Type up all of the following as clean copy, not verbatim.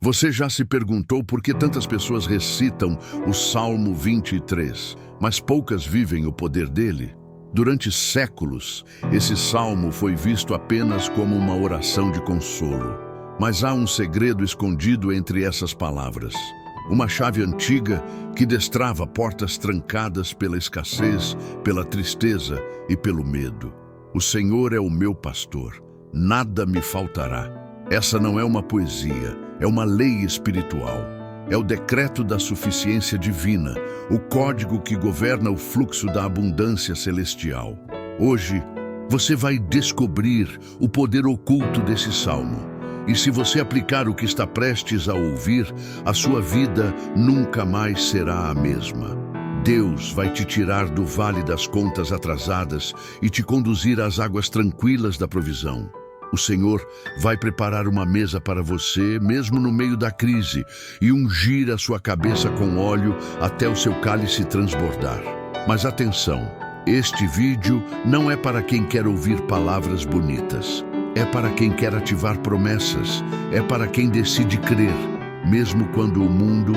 Você já se perguntou por que tantas pessoas recitam o Salmo 23, mas poucas vivem o poder dele? Durante séculos, esse salmo foi visto apenas como uma oração de consolo. Mas há um segredo escondido entre essas palavras. Uma chave antiga que destrava portas trancadas pela escassez, pela tristeza e pelo medo. O Senhor é o meu pastor, nada me faltará. Essa não é uma poesia, é uma lei espiritual. É o decreto da suficiência divina, o código que governa o fluxo da abundância celestial. Hoje, você vai descobrir o poder oculto desse salmo. E se você aplicar o que está prestes a ouvir, a sua vida nunca mais será a mesma. Deus vai te tirar do vale das contas atrasadas e te conduzir às águas tranquilas da provisão. O Senhor vai preparar uma mesa para você, mesmo no meio da crise, e ungir a sua cabeça com óleo até o seu cálice transbordar. Mas atenção, este vídeo não é para quem quer ouvir palavras bonitas. É para quem quer ativar promessas. É para quem decide crer, mesmo quando o mundo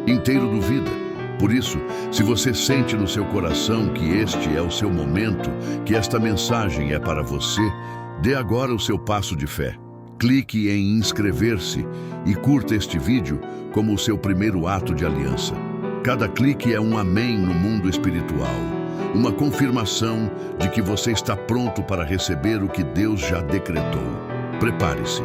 inteiro duvida. Por isso, se você sente no seu coração que este é o seu momento, que esta mensagem é para você, dê agora o seu passo de fé. Clique em inscrever-se e curta este vídeo como o seu primeiro ato de aliança. Cada clique é um amém no mundo espiritual, uma confirmação de que você está pronto para receber o que Deus já decretou. Prepare-se,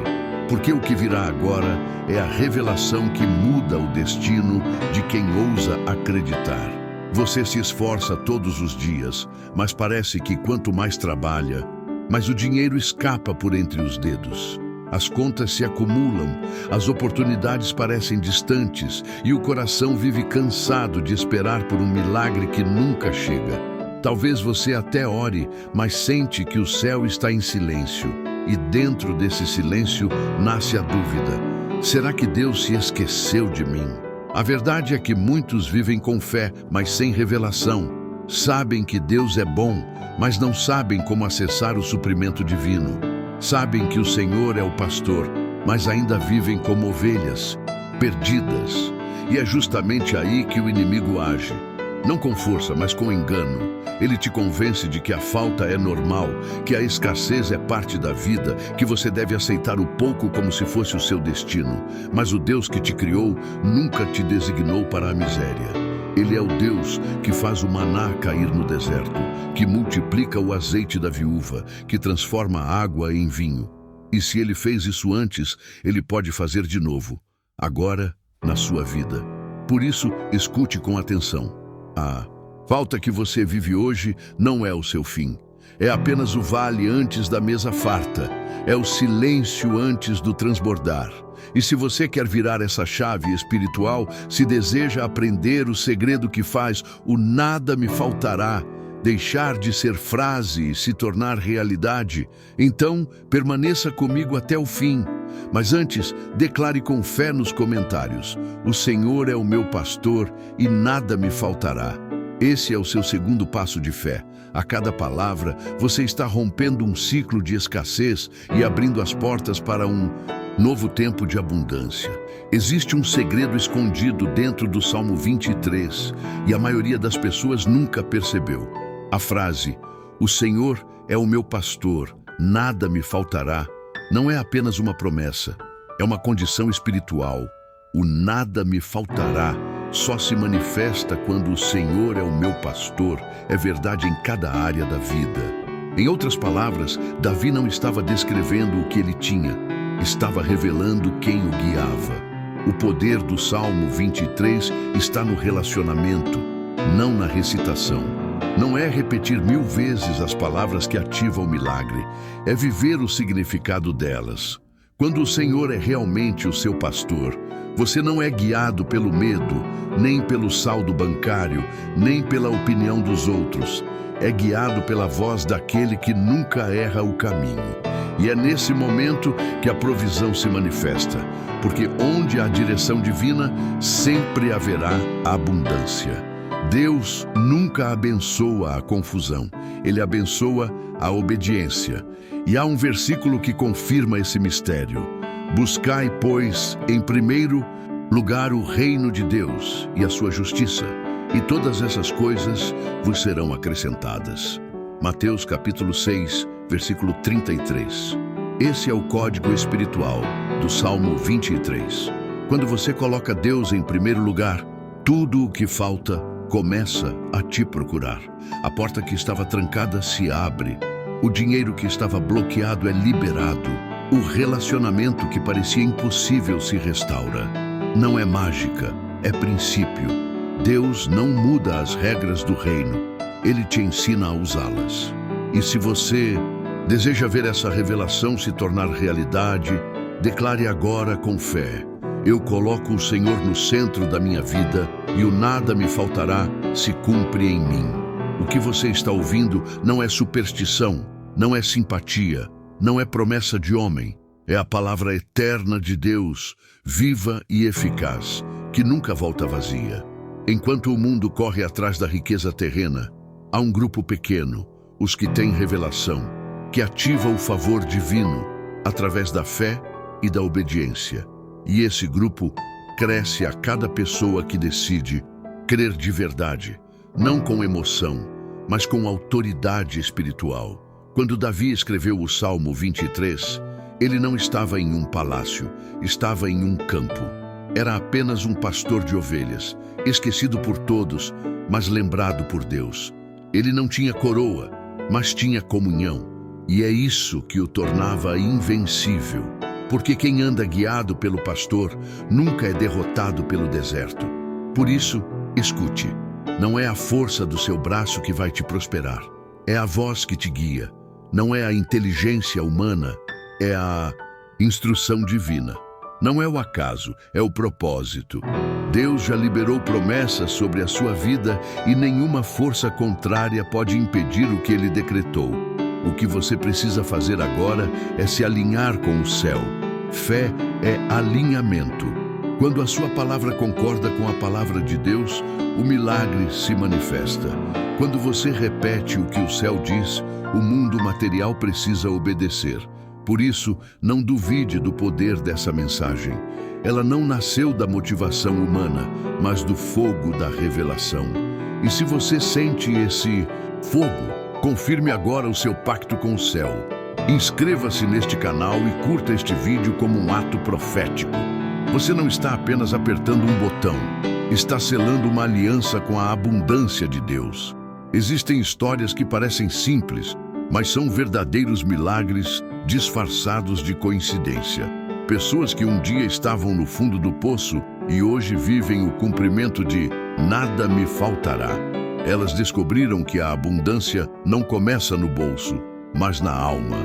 porque o que virá agora é a revelação que muda o destino de quem ousa acreditar. Você se esforça todos os dias, mas parece que quanto mais trabalha, mas o dinheiro escapa por entre os dedos. As contas se acumulam, as oportunidades parecem distantes e o coração vive cansado de esperar por um milagre que nunca chega. Talvez você até ore, mas sente que o céu está em silêncio. E dentro desse silêncio nasce a dúvida: será que Deus se esqueceu de mim? A verdade é que muitos vivem com fé, mas sem revelação. Sabem que Deus é bom, mas não sabem como acessar o suprimento divino. Sabem que o Senhor é o pastor, mas ainda vivem como ovelhas, perdidas. E é justamente aí que o inimigo age. Não com força, mas com engano. Ele te convence de que a falta é normal, que a escassez é parte da vida, que você deve aceitar o pouco como se fosse o seu destino. Mas o Deus que te criou nunca te designou para a miséria. Ele é o Deus que faz o maná cair no deserto, que multiplica o azeite da viúva, que transforma a água em vinho. E se ele fez isso antes, ele pode fazer de novo, agora, na sua vida. Por isso, escute com atenção. A falta que você vive hoje não é o seu fim. É apenas o vale antes da mesa farta. É o silêncio antes do transbordar. E se você quer virar essa chave espiritual, se deseja aprender o segredo que faz o nada me faltará, deixar de ser frase e se tornar realidade, então permaneça comigo até o fim. Mas antes, declare com fé nos comentários: o Senhor é o meu pastor e nada me faltará. Esse é o seu segundo passo de fé. A cada palavra, você está rompendo um ciclo de escassez e abrindo as portas para um novo tempo de abundância. Existe um segredo escondido dentro do Salmo 23 e a maioria das pessoas nunca percebeu. A frase, o Senhor é o meu pastor, nada me faltará, não é apenas uma promessa, é uma condição espiritual. O nada me faltará só se manifesta quando o Senhor é o meu pastor, é verdade em cada área da vida. Em outras palavras, Davi não estava descrevendo o que ele tinha, estava revelando quem o guiava. O poder do Salmo 23 está no relacionamento, não na recitação. Não é repetir 1000 vezes as palavras que ativam o milagre, é viver o significado delas. Quando o Senhor é realmente o seu pastor, você não é guiado pelo medo, nem pelo saldo bancário, nem pela opinião dos outros. É guiado pela voz daquele que nunca erra o caminho. E é nesse momento que a provisão se manifesta, porque onde há direção divina, sempre haverá abundância. Deus nunca abençoa a confusão, Ele abençoa a obediência. E há um versículo que confirma esse mistério. Buscai, pois, em primeiro lugar o reino de Deus e a sua justiça, e todas essas coisas vos serão acrescentadas. Mateus capítulo 6, versículo 33. Esse é o código espiritual do Salmo 23. Quando você coloca Deus em primeiro lugar, tudo o que falta começa a te procurar. A porta que estava trancada se abre. O dinheiro que estava bloqueado é liberado. O relacionamento que parecia impossível se restaura. Não é mágica, é princípio. Deus não muda as regras do reino. Ele te ensina a usá-las. E se você deseja ver essa revelação se tornar realidade, declare agora com fé: eu coloco o Senhor no centro da minha vida e o nada me faltará se cumpre em mim. O que você está ouvindo não é superstição, não é simpatia, não é promessa de homem. É a palavra eterna de Deus, viva e eficaz, que nunca volta vazia. Enquanto o mundo corre atrás da riqueza terrena, há um grupo pequeno, os que têm revelação, que ativa o favor divino através da fé e da obediência. E esse grupo cresce a cada pessoa que decide crer de verdade, não com emoção, mas com autoridade espiritual. Quando Davi escreveu o Salmo 23, ele não estava em um palácio, estava em um campo. Era apenas um pastor de ovelhas, esquecido por todos, mas lembrado por Deus. Ele não tinha coroa, mas tinha comunhão. E é isso que o tornava invencível. Porque quem anda guiado pelo pastor nunca é derrotado pelo deserto. Por isso, escute, não é a força do seu braço que vai te prosperar. É a voz que te guia. Não é a inteligência humana, é a instrução divina. Não é o acaso, é o propósito. Deus já liberou promessas sobre a sua vida e nenhuma força contrária pode impedir o que ele decretou. O que você precisa fazer agora é se alinhar com o céu. Fé é alinhamento. Quando a sua palavra concorda com a palavra de Deus, o milagre se manifesta. Quando você repete o que o céu diz, o mundo material precisa obedecer. Por isso, não duvide do poder dessa mensagem. Ela não nasceu da motivação humana, mas do fogo da revelação. E se você sente esse fogo, confirme agora o seu pacto com o céu. Inscreva-se neste canal e curta este vídeo como um ato profético. Você não está apenas apertando um botão, está selando uma aliança com a abundância de Deus. Existem histórias que parecem simples, mas são verdadeiros milagres disfarçados de coincidência. Pessoas que um dia estavam no fundo do poço e hoje vivem o cumprimento de nada me faltará. Elas descobriram que a abundância não começa no bolso, mas na alma.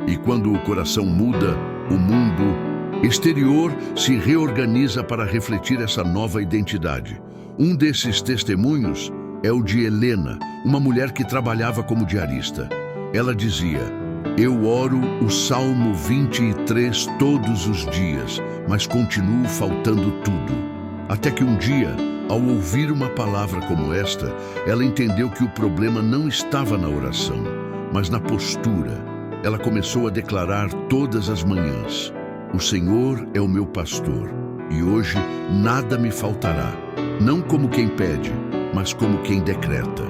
E quando o coração muda, o mundo exterior se reorganiza para refletir essa nova identidade. Um desses testemunhos é o de Helena, uma mulher que trabalhava como diarista. Ela dizia: eu oro o Salmo 23 todos os dias, mas continuo faltando tudo. Até que um dia, ao ouvir uma palavra como esta, ela entendeu que o problema não estava na oração, mas na postura. Ela começou a declarar todas as manhãs: o Senhor é o meu pastor, e hoje nada me faltará. Não como quem pede, mas como quem decreta.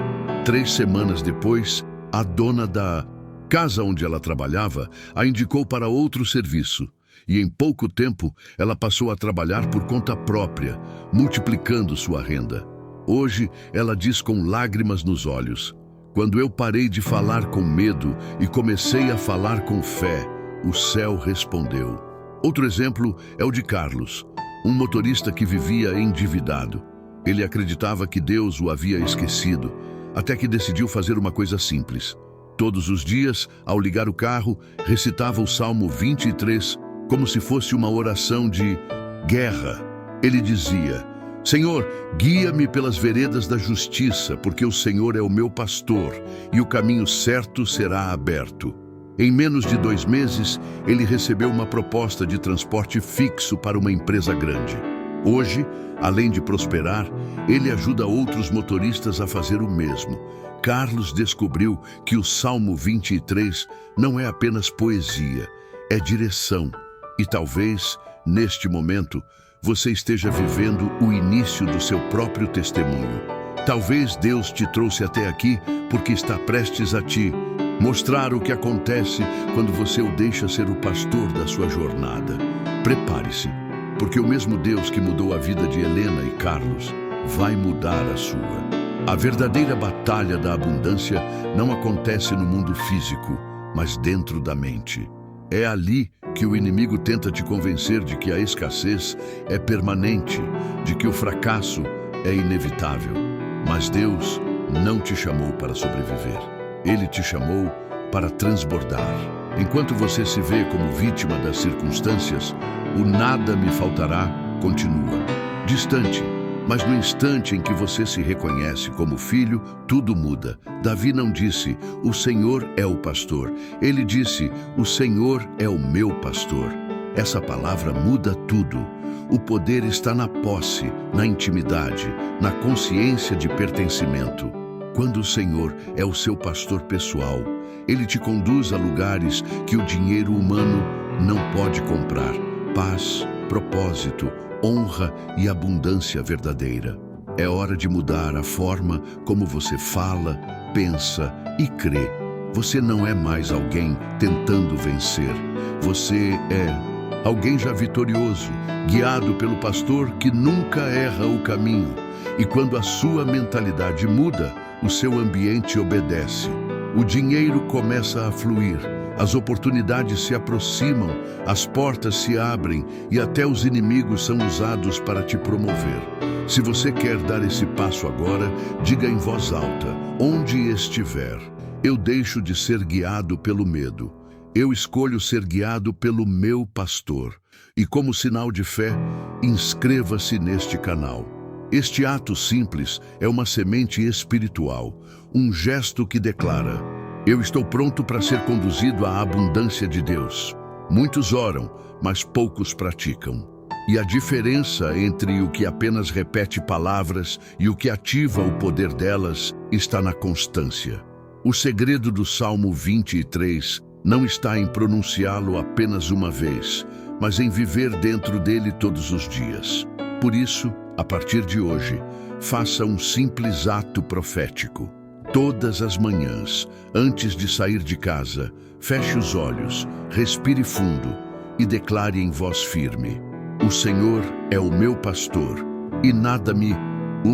3 semanas depois, a dona da casa onde ela trabalhava a indicou para outro serviço. E em pouco tempo, ela passou a trabalhar por conta própria, multiplicando sua renda. Hoje, ela diz com lágrimas nos olhos: quando eu parei de falar com medo e comecei a falar com fé, o céu respondeu. Outro exemplo é o de Carlos, um motorista que vivia endividado. Ele acreditava que Deus o havia esquecido, até que decidiu fazer uma coisa simples. Todos os dias, ao ligar o carro, recitava o Salmo 23 como se fosse uma oração de guerra. Ele dizia: Senhor, guia-me pelas veredas da justiça, porque o Senhor é o meu pastor e o caminho certo será aberto. Em menos de 2 meses, ele recebeu uma proposta de transporte fixo para uma empresa grande. Hoje, além de prosperar, ele ajuda outros motoristas a fazer o mesmo. Carlos descobriu que o Salmo 23 não é apenas poesia, é direção. E talvez, neste momento, você esteja vivendo o início do seu próprio testemunho. Talvez Deus te trouxe até aqui porque está prestes a te mostrar o que acontece quando você o deixa ser o pastor da sua jornada. Prepare-se, porque o mesmo Deus que mudou a vida de Helena e Carlos vai mudar a sua. A verdadeira batalha da abundância não acontece no mundo físico, mas dentro da mente. É ali que o inimigo tenta te convencer de que a escassez é permanente, de que o fracasso é inevitável. Mas Deus não te chamou para sobreviver. Ele te chamou para transbordar. Enquanto você se vê como vítima das circunstâncias, o nada me faltará continua. Distante, mas no instante em que você se reconhece como filho, tudo muda. Davi não disse, o Senhor é o pastor. Ele disse, o Senhor é o meu pastor. Essa palavra muda tudo. O poder está na posse, na intimidade, na consciência de pertencimento. Quando o Senhor é o seu pastor pessoal, Ele te conduz a lugares que o dinheiro humano não pode comprar. Paz, propósito, honra e abundância verdadeira. É hora de mudar a forma como você fala, pensa e crê. Você não é mais alguém tentando vencer. Você é alguém já vitorioso, guiado pelo pastor que nunca erra o caminho. E quando a sua mentalidade muda, o seu ambiente obedece. O dinheiro começa a fluir. As oportunidades se aproximam, as portas se abrem e até os inimigos são usados para te promover. Se você quer dar esse passo agora, diga em voz alta, onde estiver, eu deixo de ser guiado pelo medo. Eu escolho ser guiado pelo meu pastor. E como sinal de fé, inscreva-se neste canal. Este ato simples é uma semente espiritual, um gesto que declara: eu estou pronto para ser conduzido à abundância de Deus. Muitos oram, mas poucos praticam. E a diferença entre o que apenas repete palavras e o que ativa o poder delas está na constância. O segredo do Salmo 23 não está em pronunciá-lo apenas uma vez, mas em viver dentro dele todos os dias. Por isso, a partir de hoje, faça um simples ato profético. Todas as manhãs, antes de sair de casa, feche os olhos, respire fundo e declare em voz firme: o Senhor é o meu pastor e nada me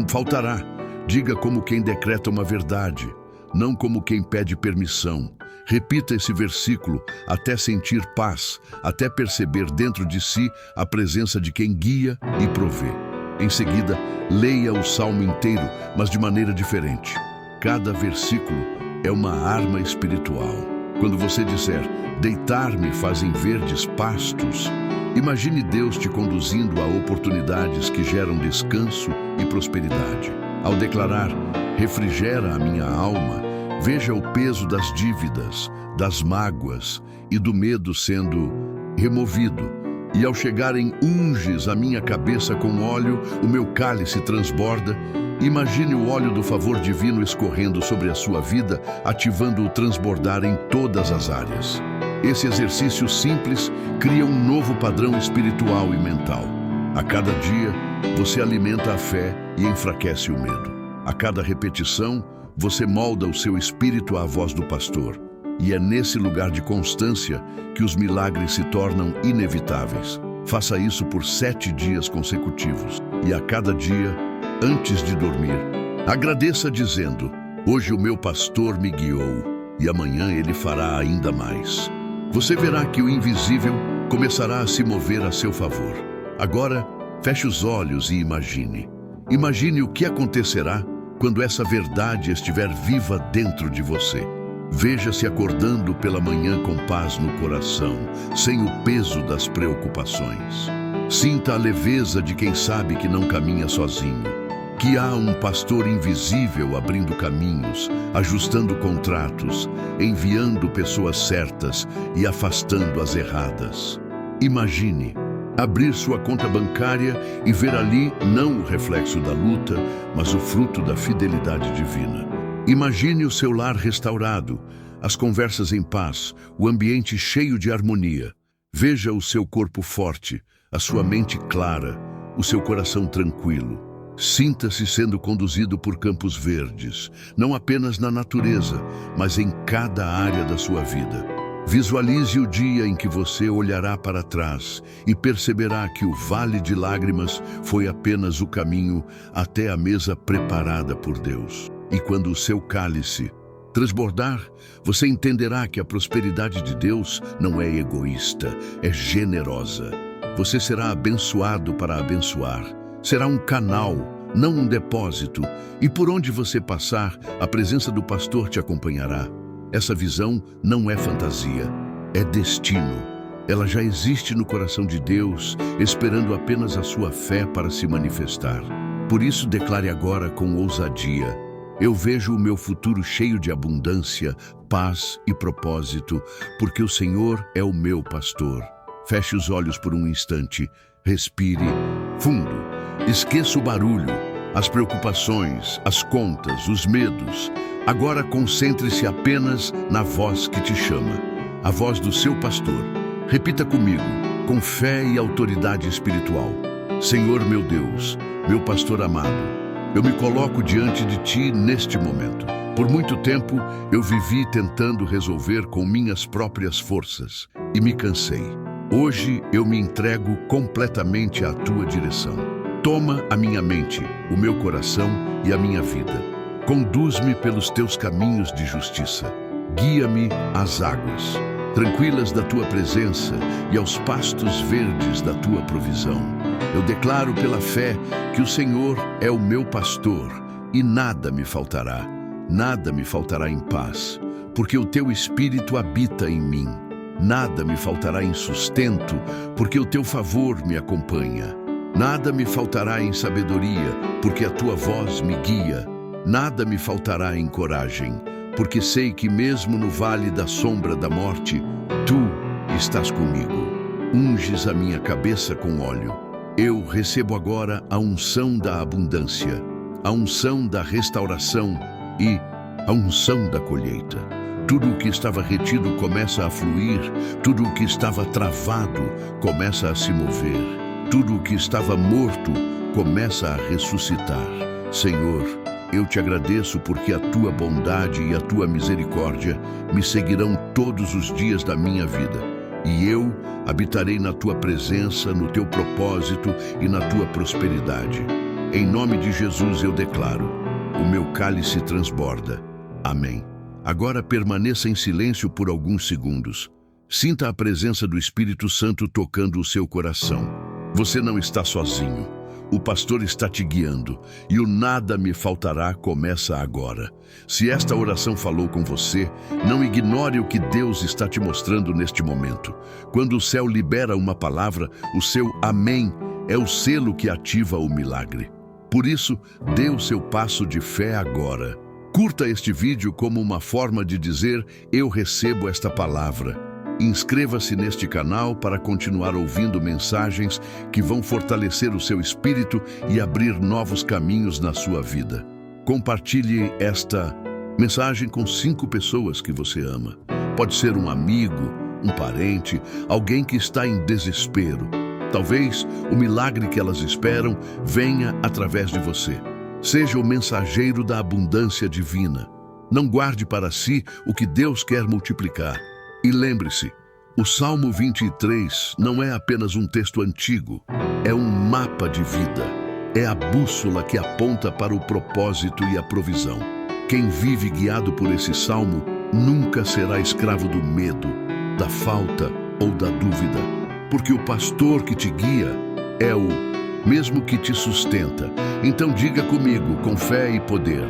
faltará. Diga como quem decreta uma verdade, não como quem pede permissão. Repita esse versículo até sentir paz, até perceber dentro de si a presença de quem guia e provê. Em seguida, leia o salmo inteiro, mas de maneira diferente. Cada versículo é uma arma espiritual. Quando você disser, deitar-me fazem verdes pastos, imagine Deus te conduzindo a oportunidades que geram descanso e prosperidade. Ao declarar, refrigera a minha alma, veja o peso das dívidas, das mágoas e do medo sendo removido. E ao chegar em unges a minha cabeça com óleo, o meu cálice transborda. Imagine o óleo do favor divino escorrendo sobre a sua vida, ativando o transbordar em todas as áreas. Esse exercício simples cria um novo padrão espiritual e mental. A cada dia, você alimenta a fé e enfraquece o medo. A cada repetição, você molda o seu espírito à voz do pastor. E é nesse lugar de constância que os milagres se tornam inevitáveis. Faça isso por 7 dias consecutivos. E a cada dia, antes de dormir, agradeça dizendo: hoje o meu pastor me guiou e amanhã ele fará ainda mais. Você verá que o invisível começará a se mover a seu favor. Agora, feche os olhos e imagine. Imagine o que acontecerá quando essa verdade estiver viva dentro de você. Veja-se acordando pela manhã com paz no coração, sem o peso das preocupações. Sinta a leveza de quem sabe que não caminha sozinho, que há um pastor invisível abrindo caminhos, ajustando contratos, enviando pessoas certas e afastando as erradas. Imagine abrir sua conta bancária e ver ali não o reflexo da luta, mas o fruto da fidelidade divina. Imagine o seu lar restaurado, as conversas em paz, o ambiente cheio de harmonia. Veja o seu corpo forte, a sua mente clara, o seu coração tranquilo. Sinta-se sendo conduzido por campos verdes, não apenas na natureza, mas em cada área da sua vida. Visualize o dia em que você olhará para trás e perceberá que o vale de lágrimas foi apenas o caminho até a mesa preparada por Deus. E quando o seu cálice transbordar, você entenderá que a prosperidade de Deus não é egoísta, é generosa. Você será abençoado para abençoar. Será um canal, não um depósito. E por onde você passar, a presença do pastor te acompanhará. Essa visão não é fantasia, é destino. Ela já existe no coração de Deus, esperando apenas a sua fé para se manifestar. Por isso, declare agora com ousadia: eu vejo o meu futuro cheio de abundância, paz e propósito, porque o Senhor é o meu pastor. Feche os olhos por um instante, respire fundo, esqueça o barulho, as preocupações, as contas, os medos. Agora concentre-se apenas na voz que te chama, a voz do seu pastor. Repita comigo, com fé e autoridade espiritual: Senhor meu Deus, meu pastor amado, eu me coloco diante de ti neste momento. Por muito tempo eu vivi tentando resolver com minhas próprias forças e me cansei. Hoje eu me entrego completamente à tua direção. Toma a minha mente, o meu coração e a minha vida. Conduz-me pelos teus caminhos de justiça. Guia-me às águas tranquilas da tua presença e aos pastos verdes da tua provisão. Eu declaro pela fé que o Senhor é o meu pastor e nada me faltará. Nada me faltará em paz, porque o teu Espírito habita em mim. Nada me faltará em sustento, porque o teu favor me acompanha. Nada me faltará em sabedoria, porque a tua voz me guia. Nada me faltará em coragem, porque sei que mesmo no vale da sombra da morte, tu estás comigo. Unges a minha cabeça com óleo. Eu recebo agora a unção da abundância, a unção da restauração e a unção da colheita. Tudo o que estava retido começa a fluir, tudo o que estava travado começa a se mover, tudo o que estava morto começa a ressuscitar. Senhor, eu te agradeço porque a tua bondade e a tua misericórdia me seguirão todos os dias da minha vida. E eu habitarei na tua presença, no teu propósito e na tua prosperidade. Em nome de Jesus eu declaro: o meu cálice transborda. Amém. Agora permaneça em silêncio por alguns segundos. Sinta a presença do Espírito Santo tocando o seu coração. Você não está sozinho. O pastor está te guiando e o nada me faltará começa agora. Se esta oração falou com você, não ignore o que Deus está te mostrando neste momento. Quando o céu libera uma palavra, o seu amém é o selo que ativa o milagre. Por isso, dê o seu passo de fé agora. Curta este vídeo como uma forma de dizer: eu recebo esta palavra. Inscreva-se neste canal para continuar ouvindo mensagens que vão fortalecer o seu espírito e abrir novos caminhos na sua vida. Compartilhe esta mensagem com 5 pessoas que você ama. Pode ser um amigo, um parente, alguém que está em desespero. Talvez o milagre que elas esperam venha através de você. Seja o mensageiro da abundância divina. Não guarde para si o que Deus quer multiplicar. E lembre-se, o Salmo 23 não é apenas um texto antigo, é um mapa de vida. É a bússola que aponta para o propósito e a provisão. Quem vive guiado por esse salmo nunca será escravo do medo, da falta ou da dúvida, porque o pastor que te guia é o mesmo que te sustenta. Então diga comigo, com fé e poder: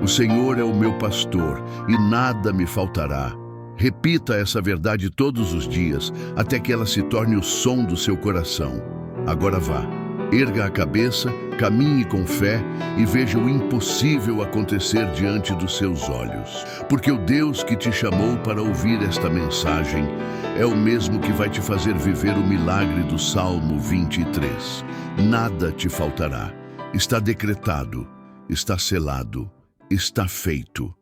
o Senhor é o meu pastor e nada me faltará. Repita essa verdade todos os dias, até que ela se torne o som do seu coração. Agora vá, erga a cabeça, caminhe com fé e veja o impossível acontecer diante dos seus olhos. Porque o Deus que te chamou para ouvir esta mensagem é o mesmo que vai te fazer viver o milagre do Salmo 23. Nada te faltará. Está decretado, está selado, está feito.